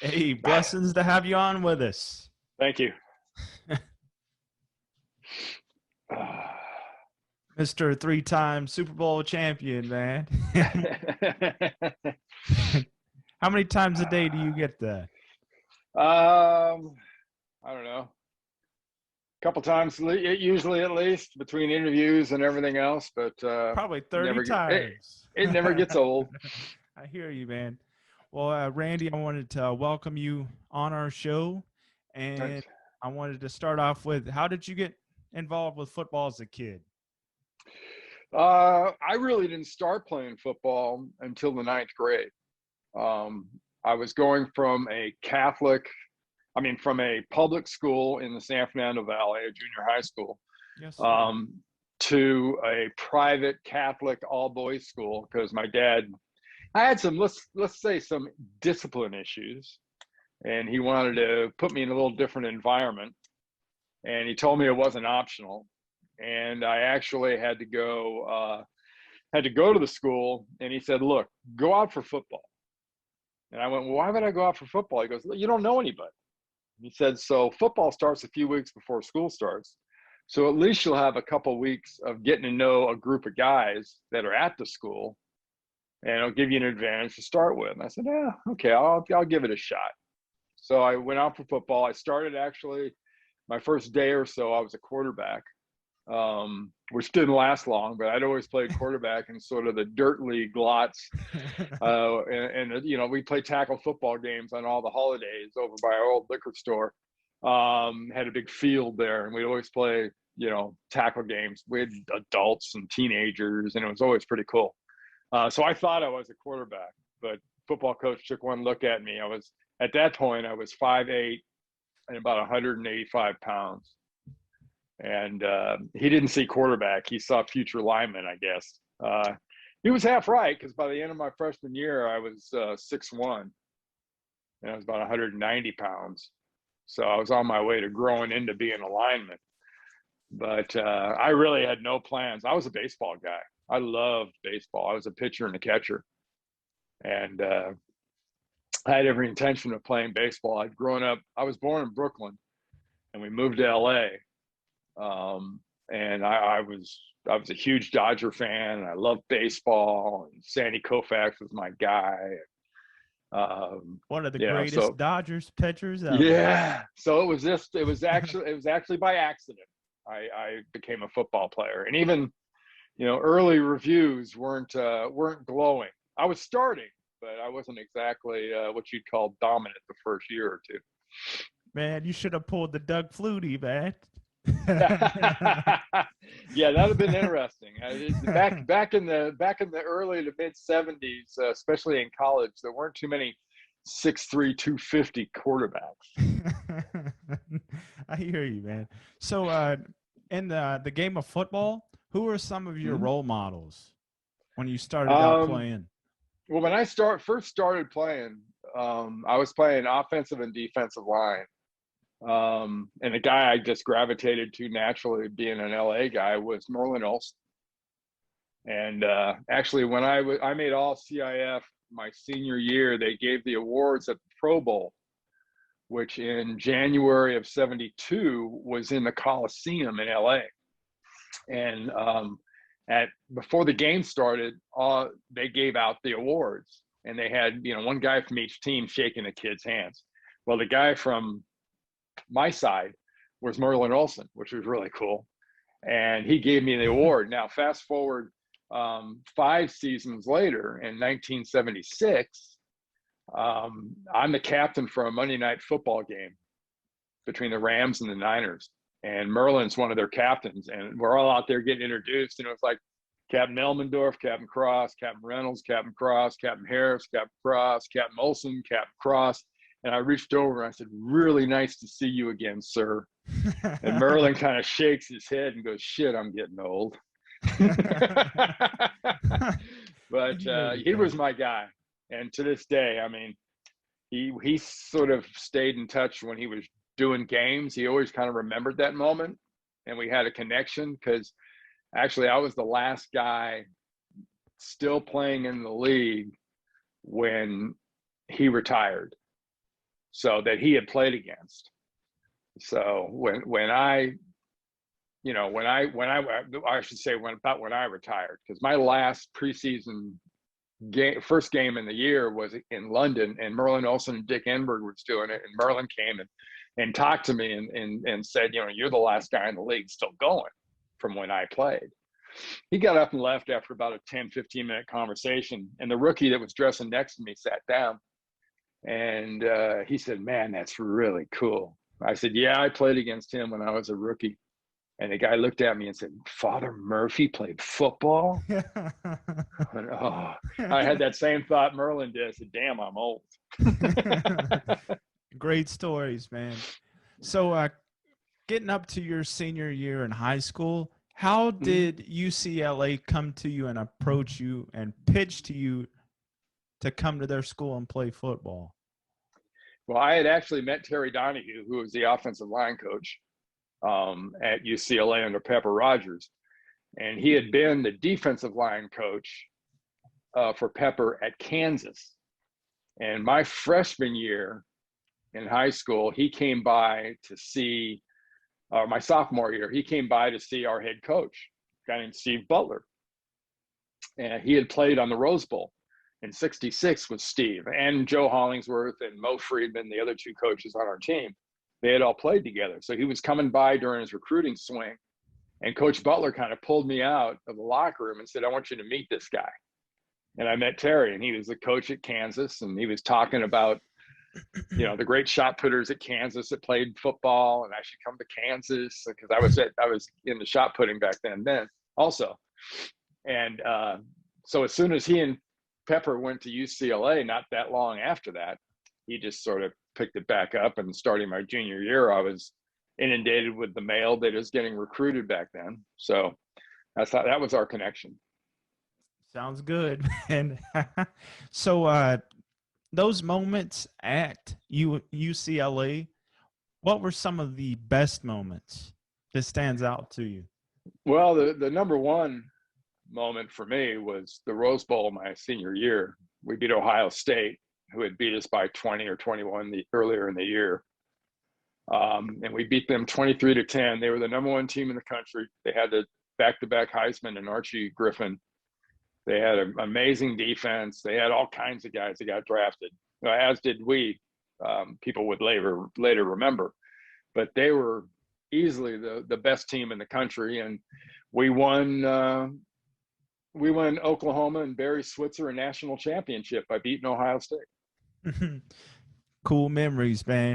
Hey, blessings to have you on with us. Thank you. Mr. Three-time Super Bowl champion, man. How many times a day do you get that? I don't know. A couple times, usually at least between interviews and everything else, but Probably 30 never times. it never gets old. I hear you, man. Well, Randy, I wanted to welcome you on our show. And Thanks. I wanted to start off with, how did you get involved with football as a kid? I really didn't start playing football until the ninth grade. I was going from from a public school in the San Fernando Valley, a junior high school, Yes, to a private Catholic all boys school because my dad, I had some, let's say, some discipline issues, and he wanted to put me in a little different environment, and he told me it wasn't optional, and I actually had to go to the school, and he said, "Look, go out for football." And I went, "Well, why would I go out for football?" He goes, "You don't know anybody." He said, "So football starts a few weeks before school starts. So at least you'll have a couple of weeks of getting to know a group of guys that are at the school, and it'll give you an advantage to start with." And I said, "Yeah, okay, I'll give it a shot." So I went out for football. I started actually my first day or so, I was a quarterback, which didn't last long, but I'd always played quarterback in sort of the dirt league lots. We played tackle football games on all the holidays over by our old liquor store. Had a big field there, and we'd always play, tackle games with adults and teenagers, and it was always pretty cool. So I thought I was a quarterback, but football coach took one look at me. At that point, I was 5'8" and about 185 pounds. And he didn't see quarterback. He saw future lineman, I guess. He was half right, because by the end of my freshman year, I was 6'1", and I was about 190 pounds. So I was on my way to growing into being a lineman. But I really had no plans. I was a baseball guy. I loved baseball. I was a pitcher and a catcher. And I had every intention of playing baseball. I was born in Brooklyn, and we moved to LA. And I was a huge Dodger fan, and I loved baseball, and Sandy Koufax was my guy. One of the greatest Dodgers pitchers ever. Yeah. So it was actually by accident I became a football player. And even, early reviews weren't glowing. I was starting, but I wasn't exactly what you'd call dominant the first year or two. Man, you should have pulled the Doug Flutie, man. Yeah, that'd have been interesting. Back in the early to mid 70s, especially in college, there weren't too many 6'3", 250 quarterbacks. I hear you, man. So in the game of football, who are some of your role models when you started out playing? Well, when I first started playing, I was playing offensive and defensive line. And the guy I just gravitated to naturally, being an LA guy, was Merlin Olsen. And actually, when I made all CIF my senior year, they gave the awards at the Pro Bowl, which in January of '72 was in the Coliseum in LA. And before the game started, they gave out the awards, and they had one guy from each team shaking the kid's hands. Well, the guy from my side was Merlin Olsen, which was really cool, and he gave me the award. Now, fast forward 5 seasons later, in 1976, I'm the captain for a Monday Night Football game between the Rams and the Niners, and Merlin's one of their captains, and we're all out there getting introduced, and it was like Captain Elmendorf, Captain Cross, Captain Reynolds, Captain Cross, Captain Harris, Captain Cross, Captain Olsen, Captain Cross. And I reached over and I said, "Really nice to see you again, sir." And Merlin kind of shakes his head and goes, "Shit, I'm getting old." But he was my guy. And to this day, I mean, he sort of stayed in touch when he was doing games. He always kind of remembered that moment. And we had a connection because actually I was the last guy still playing in the league when he retired. so that he had played against. So when I should say when I retired, because my last preseason game, first game in the year was in London, and Merlin Olsen and Dick Enberg was doing it, and Merlin came and talked to me and said, you're the last guy in the league still going from when I played. He got up and left after about a 10-15 minute conversation, and the rookie that was dressing next to me sat down, and he said, "Man, that's really cool." I said, "Yeah, I played against him when I was a rookie." And the guy looked at me and said, "Father Murphy played football?" And, oh, I had that same thought Merlin did. I said, "Damn, I'm old." Great stories, man. So getting up to your senior year in high school, how did UCLA come to you and approach you and pitch to you to come to their school and play football? Well, I had actually met Terry Donahue, who was the offensive line coach at UCLA under Pepper Rogers. And he had been the defensive line coach for Pepper at Kansas. And my freshman year in high school, he came by to see, my sophomore year, he came by to see our head coach, a guy named Steve Butler. And he had played on the Rose Bowl in '66 with Steve and Joe Hollingsworth and Mo Friedman, the other two coaches on our team. They had all played together. So he was coming by during his recruiting swing, and Coach Butler kind of pulled me out of the locker room and said, "I want you to meet this guy." And I met Terry, and he was the coach at Kansas, and he was talking about, the great shot putters at Kansas that played football, and I should come to Kansas because I was in the shot putting back then also. And so as soon as he and Pepper went to UCLA, not that long after that, he just sort of picked it back up. And starting my junior year, I was inundated with the mail that was getting recruited back then. So that was our connection. Sounds good. And so those moments at UCLA, what were some of the best moments that stands out to you? Well, the number one moment for me was the Rose Bowl my senior year. We beat Ohio State, who had beat us by 20 or 21 earlier in the year. And we beat them 23-10. They were the number one team in the country. They had the back-to-back Heisman and Archie Griffin. They had an amazing defense. They had all kinds of guys that got drafted, as did we. People would later remember. But they were easily the best team in the country. And we won Oklahoma and Barry Switzer a national championship by beating Ohio State. Cool memories, man.